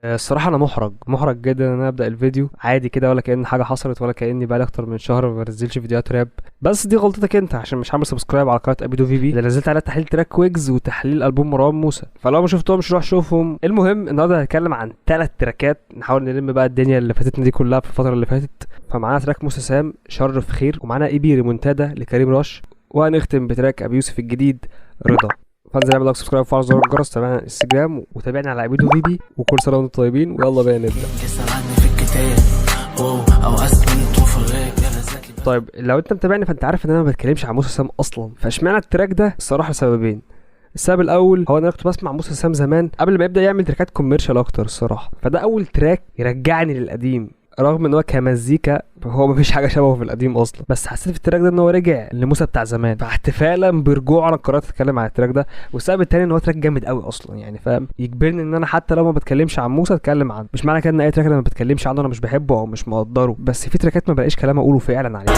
الصراحة أنا محرج جدا إن أنا أبدأ الفيديو عادي كده، ولا كأن حاجة حصلت، ولا كأني بقالي أكتر من شهر ما بنزلش فيديوهات راب. بس دي غلطتك أنت، عشان مش عامل سبسكرايب على قناة أبيدو في بي اللي نزلت عليها تحليل تراك ويجز وتحليل ألبوم مروان موسى. فلو ما شفتهمش روح شوفهم. المهم النهارده هنتكلم عن 3 تراكات، نحاول نلم بقى الدنيا اللي فاتتنا دي كلها في الفترة اللي فاتت. فمعانا تراك موسى سام شر في خير، ومعانا اي بي ريمونتادا لكريم راش، وهنختم بتراك أبي يوسف الجديد رضا. فانزل اعمل لايك سبسكرايب وفعل زر الجرس، تابعنا على انستجرام وتابعنا على ابيدو في بي، وكل سنه وانتم طيبين. ويلا بقى نبدا. طيب لو انت متابعني فانت عارف ان انا ما بتكلمش عن موسى سام اصلا، فاشمعنى التراك ده؟ الصراحه لسببين. السبب الاول هو ان انا كنت بسمع موسى سام زمان قبل ما يبدا يعمل تراكات كوميرشال اكتر الصراحه، فده اول تراك يرجعني للقديم، رغم ان هو كمزيكا هو مفيش حاجه شبهه في القديم اصلا. بس حسيت في التراك ده ان هو رجع لموسى بتاع زمان، فاحتفالا برجوعه انا قررت اتكلم عن التراك ده. والسبب التاني ان هو تراك جامد قوي اصلا، يعني فاهم، يجبرني ان انا حتى لو ما بتكلمش عن موسى اتكلم عنه. مش معنى كده ان اي تراك انا ما بتكلمش عنه انا مش بحبه او مش مقدره، بس في تراكات ما بلاقيش كلام اقوله فعلا عليه.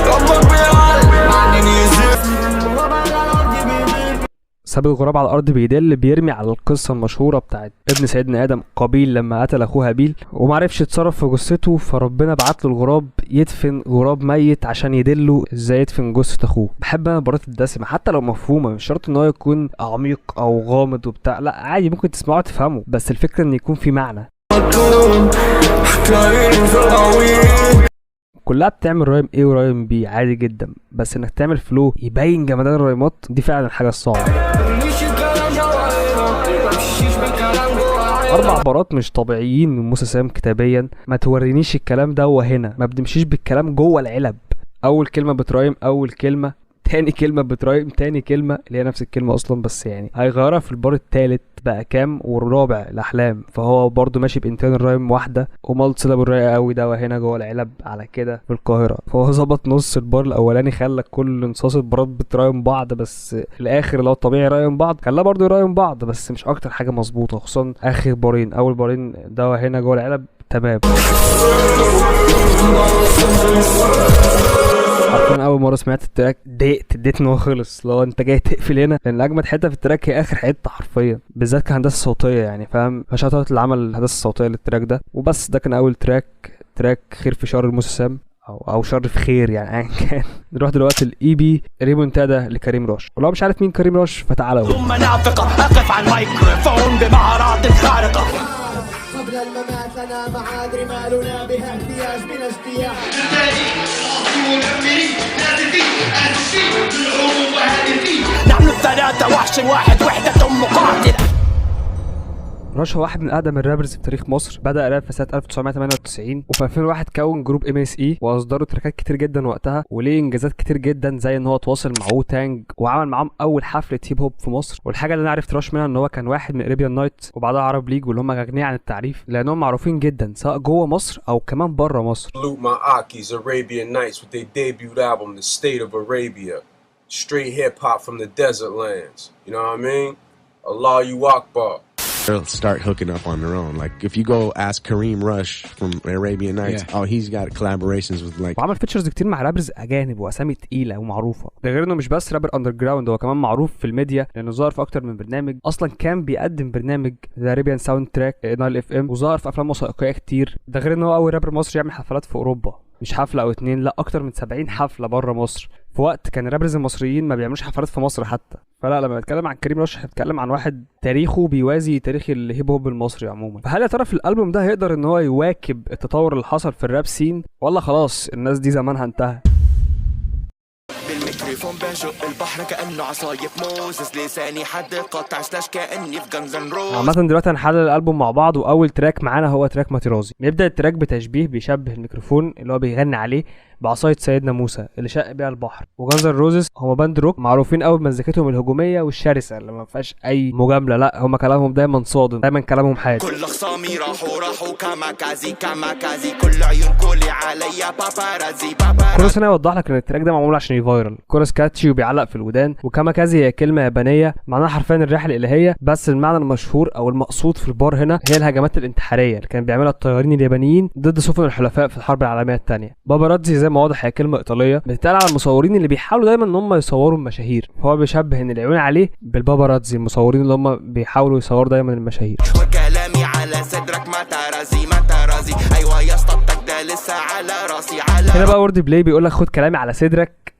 ساب الغراب على الارض بيدل، بيرمي على القصه المشهوره بتاعت ابن سيدنا ادم قابيل لما قتل اخوه هابيل ومعرفش يتصرف في جثته، فربنا بعت له الغراب يدفن غراب ميت عشان يدله ازاي يدفن جثه اخوه. بحب انا العبارات الدسمه حتى لو مفهومه، مش شرط ان هو يكون عميق او غامض وبتاع، لا عادي ممكن تسمعه تفهمه، بس الفكره ان يكون في معنى. كلها بتعمل رايم ايه ورايم بي عادي جدا، بس انك تعمل فلو يبين جمدان الرايمات دي فعلا الحاجه الصعبه. 4 عبارات مش طبيعيين من موسى سام كتابيا. ما تورينيش الكلام ده وهنا، ما بتمشيش بالكلام جوه العلب. اول كلمه بترايم اول كلمه، تاني كلمه بترايم تاني كلمه اللي هي نفس الكلمه اصلا، بس يعني هيغيرها في البار التالت بقى كام، والرابع الاحلام، فهو برضو ماشي بانتين الرايم واحده. ومالت سيلابو الرايقه قوي ده وهنا جوه العلب على كده في القاهره، فهو ظبط نص البار الاولاني، خلى كل نصاص البارات بترايم بعض، بس في الاخر لو الطبيعي رايم بعض خلاها برضو يرايم بعض، بس مش اكتر حاجه مظبوطه، خصوصا اخر بارين. اول بارين ده وهنا جوه العلب تمام. انا اول مره سمعت التراك اديت ان هو خلص، لو انت جاي تقفل هنا، لان اجمد حته في التراك هي اخر حته حرفيا، بالذات كهندسه صوتيه يعني فاهم، فشطت اللي عمل الهندسه الصوتيه للتراك ده. وبس ده كان اول تراك خير في شر موسى سام او شر في خير يعني ايا كان. نروح دلوقتي الاي بي ريمونتادا لكريم راش، ولو مش عارف مين كريم راش فتعالى ثم نافقه اقف على الميكروفون بمهارات خارقه. قبل الممات لنا معادن مالنا بها احتياج بلا اجتياح. نحن الثلاثة وحش واحد وحدة مقاتلة. راش هو واحد من اقدم الرابرز في تاريخ مصر، بدا راب في سنه 1998، وفي 2001 كون جروب ام اس اي واصدروا تراكات كتير جدا وقتها، وليه انجازات كتير جدا زي ان هو تواصل مع وو تانج وعمل معاهم اول حفله هيب هوب في مصر. والحاجه اللي انا عرفت راش منها ان هو كان واحد من اريبيان نايت وبعدها عرب ليج، واللي هم غنيين عن التعريف لانهم معروفين جدا سواء جوه مصر او كمان بره مصر. Arabian Nights with their debut album The State of Arabia, straight hip hop from the desert lands. You know what I mean? Allahu Akbar. They'll start hooking up on their own. Like if you go ask Kareem Rush from Arabian Nights, oh he's got collaborations with like. وعمل فيتشرز كتير مع رابرز اجانب واسامي تقيله ومعروفه. ده غير انه مش بس رابر اندر جراوند، هو كمان معروف في الميديا لانه ظهر في اكتر من برنامج. اصلا كان بيقدم برنامج ذا اريبيان ساوند تراك نايل اف ام، وظهر في افلام وثائقيه كتير. ده غير انه هو اول رابر مصري يعمل حفلات في اوروبا، مش حفله او 2، لا اكتر من 70 حفله بره مصر، في وقت كان الرابرز المصريين ما بيعملوش حفلات في مصر حتى. فلا لما نتكلم عن كريم راش هنتكلم عن واحد تاريخه بيوازي تاريخ الهيب هوب المصري عموما. فهل يا ترى في الالبوم ده هيقدر ان هو يواكب التطور اللي حصل في الراب سين، ولا خلاص الناس دي زمانها انتهى؟ بالميكروفون بنشق البحر كانه عصايه موزس، لساني حد قطع سلاش كاني في جنز اند روز. عامه دلوقتي هنحلل الالبوم مع بعض، واول تراك معانا هو تراك ماتيرازي. بيبدا التراك بتشبيه بيشبه الميكروفون اللي هو بيغني عليه بعصايه سيدنا موسى اللي شق بيها البحر. وجانز اند روزز هم باند روك معروفين قوي بمزيكتهم الهجوميه والشرسه اللي ما فيهاش اي مجامله، لا هم كلامهم دايما صادم، دايما كلامهم حاد. كل خصامي راحوا كاماكازي كل عيون كولي عليا بابارازي. كورس هنا يوضح لك ان التراك ده معمول عشان يفايرل، كورس كاتشي وبيعلق في الودان. وكاماكازي هي كلمه يابانيه معناها حرفيا الرياح الالهيه، بس المعنى المشهور او المقصود في البار هنا هي الهجمات الانتحاريه اللي كان بيعملها الطيارين اليابانيين ضد سفن الحلفاء في الحرب العالميه الثانيه. باباراتزي زي ما واضح هي كلمه ايطاليه بتتقال على المصورين اللي بيحاولوا دايما ان هم يصوروا المشاهير، فهو بيشبه ان العيون عليه بالباباراتزي المصورين اللي هم بيحاولوا يصوروا دايما المشاهير. وكلامي على صدرك ما ترازي ما ترازي، ايوه يا اسطى ده لسه على راسي على. هنا بقى وورد بلاي بيقول لك خد كلامي على صدرك.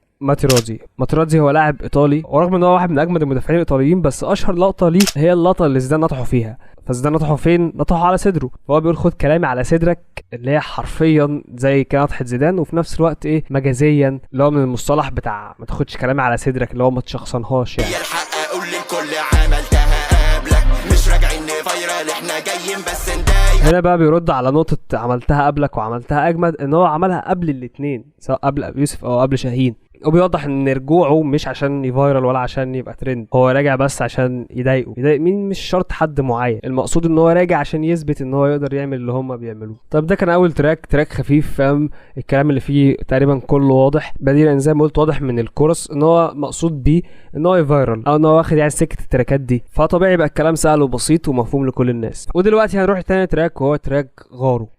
ماتيرازي هو لاعب ايطالي، ورغم ان هو واحد من اجمد المدافعين الايطاليين بس اشهر لقطه ليه هي اللقطه اللي زيدان نطحوا فيها. فزيدان نطحوا فين؟ نطحوا على صدره، فهو بيقول خد كلامي على صدرك، اللي هي حرفيا زي كده نطحه زيدان، وفي نفس الوقت ايه مجازيا اللي هو من المصطلح بتاع ما تاخدش كلامي على صدرك، اللي هو ما تشخصنهاش يعني. الحق اقول لكل عملتها قبلك مش راجعين فايرال احنا جايين بس نداي. هنا بقى بيرد على نقطه عملتها قبلك وعملتها اجمد، ان هو عملها قبل الاثنين سواء قبل ابو يوسف او قبل شاهين، وبيوضح ان رجوعه مش عشان يفايرال ولا عشان يبقى ترند، هو راجع بس عشان يضايق مين، مش شرط حد معين، المقصود ان هو راجع عشان يثبت ان هو يقدر يعمل اللي هم بيعملوه. طب ده كان اول تراك خفيف، فاهم الكلام اللي فيه تقريبا كله واضح بديلا زي ما قلت، واضح من الكورس ان هو مقصود بيه ان هو يفايرال او ان هو واخد يعني سكه التراكات دي، فطبيعي يبقى الكلام سهل وبسيط ومفهوم لكل الناس. ودلوقتي هنروح لتاني تراك وهو تراك غارو.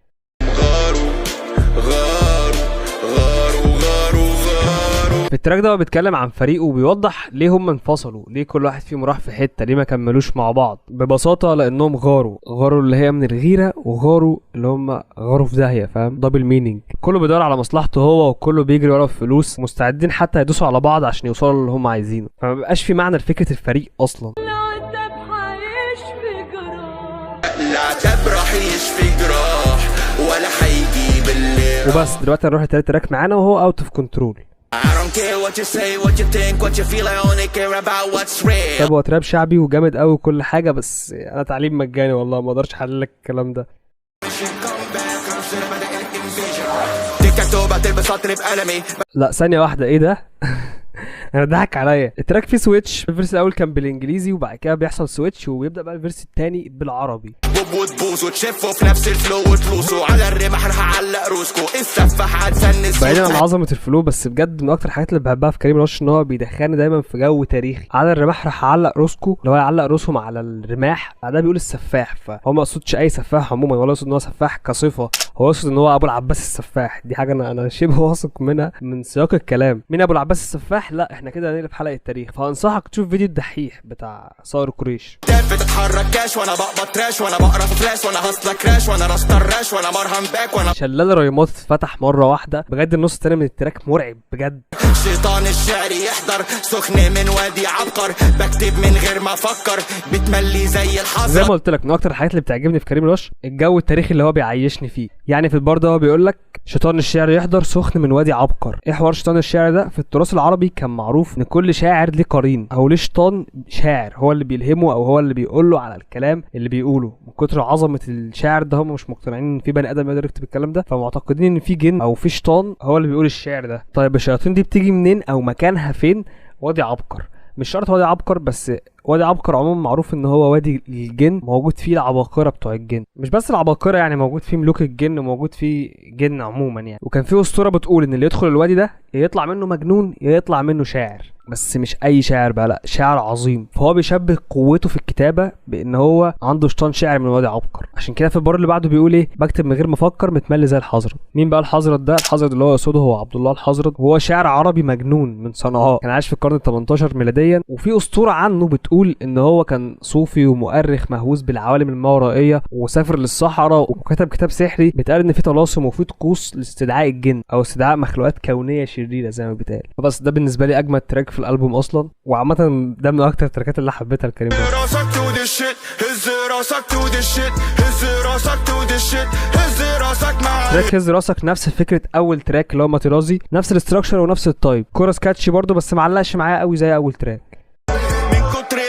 في التراك ده هو بيتكلم عن فريقه وبيوضح ليه هم انفصلوا، ليه كل واحد فيهم راح في حته، ليه ما كملوش مع بعض. ببساطه لانهم غاروا اللي هي من الغيره، وغاروا اللي هم غاروا في داهيه، فاهم دبل مينينج، كله بيدور على مصلحته هو وكله بيجري ورا الفلوس، مستعدين حتى يدوسوا على بعض عشان يوصلوا اللي هم عايزينه، فما بيبقاش في معنى لفكره الفريق اصلا. العتاب راح يشفي جراح ولا هيجيب اللي وبس. دلوقتي هنروح لتالت تراك معانا وهو اوت اوف كنترول. طب هو تراب شعبي وجامد قوي وكل حاجه، بس انا تعليم مجاني والله ما اقدرش احلل لك الكلام ده. لا ثانيه واحده، ايه ده؟ انا ضحك عليا. التراك فيه سويتش، الفيرس الاول كان بالانجليزي وبعد كده بيحصل سويتش ويبدا بقى الفيرس الثاني بالعربي. بوب وتبوس وتشفوا في نفس الفلو وتلوسوا على الرمح رح اعلق روسكو السفاح هتسنس. بعيدا عن عظمه الفلو، بس بجد من اكتر الحاجات اللي بحبها في كريم رش ان هو بيدخلني دايما في جو تاريخي. على الرماح رح اعلق روسكو، اللي هو يعلق روسهم على الرماح، بعدها بيقول السفاح، فهو ما يقصدش اي سفاح عموما، ولا يقصد ان هو سفاح كصفه، هو يقصد ان هو ابو العباس السفاح. دي حاجه انا شبه واثق منها من سياق الكلام. مين ابو العباس السفاح؟ لا احنا كده هنقلب حلقه التاريخ، فانصحك تشوف فيديو الدحيح بتاع صقر قريش. بتتحرك كاش وانا بقبض تراش وانا بقرا في فلاش وانا هصله كراش وانا راستر راش وانا مرهم باك وانا شلال رايمات اتفتح مره واحده. بجد النص التاني من التراك مرعب بجد. شيطان الشعر يحضر سخن من وادي عبقر، بكتب من غير ما افكر بتملي زي الحظر. زي ما قلت لك من اكتر الحاجات اللي بتعجبني في كريم رش الجو التاريخي اللي هو بيعيشني فيه. يعني في البار ده هو بيقول لك شيطان الشعر يحضر سخن من وادي عبقر. ايه حوار شيطان الشعر ده؟ في التراث العربي كان معروف ان كل شاعر ليه قرين او ليه شيطان شاعر هو اللي بيلهمه او هو اللي بيقول له على الكلام اللي بيقوله. من كتر عظمه الشاعر ده هم مش مقتنعين ان في بني ادم يقدر يكتب الكلام ده، فمعتقدين ان في جن او في شيطان هو اللي بيقول الشعر ده. طيب الشياطين دي بتيجي منين او مكانها فين؟ وادي عبقر. مش شرط وادي عبقر بس، وادي عبقر عموما معروف ان هو وادي الجن، موجود فيه العباقرة بتوع الجن، مش بس العباقرة يعني، موجود فيه ملوك الجن وموجود فيه جن عموما يعني. وكان فيه اسطورة بتقول ان اللي يدخل الوادي ده يا يطلع منه مجنون يا يطلع منه شاعر، بس مش اي شاعر بقى، لا شاعر عظيم. فهو بيشبه قوته في الكتابة بان هو عنده شيطان شاعر من وادي عبقر. عشان كده في البار اللي بعده بيقول ايه؟ بكتب من غير ما افكر متملي زي الحضرت. مين بقى الحضرت ده؟ الحضرت اللي هو يقصده هو عبد الله الحضرت، وهو شاعر عربي مجنون من صنعاء، كان عايش في القرن ال18 ميلاديا. وفي اسطورة عنه بتقول ان هو كان صوفي ومؤرخ مهووس بالعوالم الماورائية، وسافر للصحراء وكتب كتاب سحري بيتقال ان فيه طلاسم وفيه طقوس لاستدعاء الجن او استدعاء مخلوقات كونية شريرة زي ما بيتقال. فبس ده بالنسبة لي اجمد تراك في الالبوم اصلا، وعامة ده من اكتر التراكات اللي حبيتها لكريم رش. تراك هز راسك نفس فكرة اول تراك اللي هو ماتيرازي، نفس الاستراكشر ونفس التايب، كورس كاتشي برضه بس معلقش معايا قوي زي اول تراك.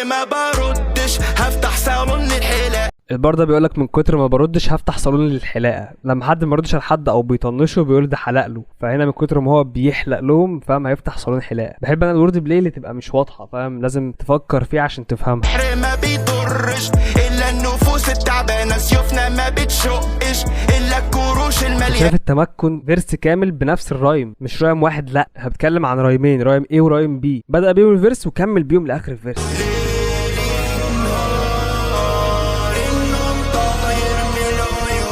ما بردش هفتح صالون للحلاقه. البار ده بيقول لك من كتر ما بردش هفتح صالون للحلاقه، لما حد ما بيردش على حد او بيطنشه بيقول ده حلق له، فهنا من كتر ما هو بيحلق لهم فاهم هيفتح صالون حلاقه. بحب انا الورد بلاي اللي تبقى مش واضحه، فاهم لازم تفكر فيها عشان تفهمها. ما بيضرش الا النفوس التعبانه، سيوفنا ما بتشقش الا الكروش المليانه. شايف التمكن؟ فيرس كامل بنفس الرايم، مش رايم واحد، لا هتكلم عن رايمين، رايم ايه ورايم بي، بدأ بيهم الفيرس وكمل بيهم لاخر الفيرس.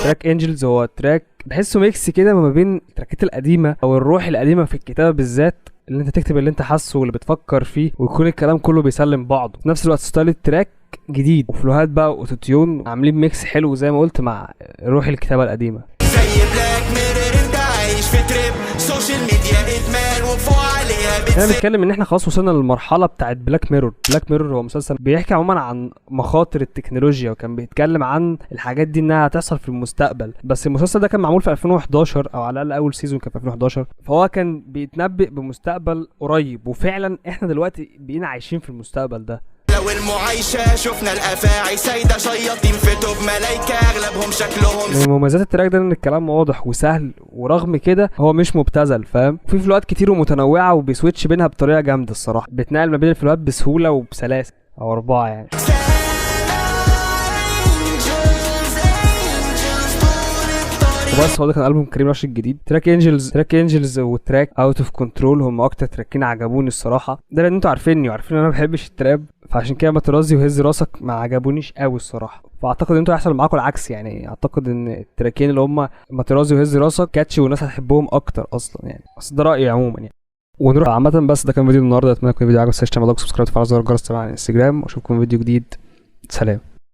تراك انجلز هو تراك بحسه ميكس كده ما بين التراكات القديمه او الروح القديمه في الكتابه بالذات، اللي انت تكتب اللي انت حاسه واللي بتفكر فيه ويكون الكلام كله بيسلم بعضه. في نفس الوقت ستايل التراك جديد وفلوهات بقى واوتوتيون، عاملين ميكس حلو زي ما قلت مع روح الكتابه القديمه. زي بلاك ميرور انت عايش في تريب، سوشيال ميديا ادمان وفوق عليها احنا بنتكلم ان احنا خلاص وصلنا للمرحله بتاعت بلاك ميرور. بلاك ميرور هو مسلسل بيحكي عموما عن مخاطر التكنولوجيا، وكان بيتكلم عن الحاجات دي انها هتحصل في المستقبل. بس المسلسل ده كان معمول في 2011 او على الاقل اول سيزون كان في 2011، فهو كان بيتنبئ بمستقبل قريب، وفعلا احنا دلوقتي بقينا عايشين في المستقبل ده. لو المعايشة شفنا الافاعي سايدة شياطين في توب ملايكة اغلبهم شكلهم. من مميزات التراك ده ان الكلام واضح وسهل، ورغم كده هو مش مبتذل، فاهم؟ وفي فلوات كتير ومتنوعة وبيسويتش بينها بطريقة جامدة الصراحة، بتنقل ما بين الفلوات بسهولة وبسلاسة، او 4 يعني. وبس هو ده كان ألبوم كريم راشد الجديد. تراك انجلز وتراك اوت اوف كنترول هم اكتر تراكين عجبوني الصراحه، ده لان انتوا عارفيني وعارفين ان انا ما بحبش التراب، فعشان كده مترازي وهز راسك ما عجبونيش قوي الصراحه. فاعتقد ان انتوا هيحصل معاكم العكس، يعني اعتقد ان التراكين اللي هم مترازي وهز راسك كاتشي والناس هتحبهم اكتر اصلا يعني، بس ده رايي عموما يعني. ونروح عامه. بس ده كان فيديو النهارده، اتمنى يكون الفيديو عجبك. ما تنساش تعمل لايك وسبسكرايب وتفعل زر الجرس تبعنا على الانستجرام، واشوفكم فيديو جديد. سلام.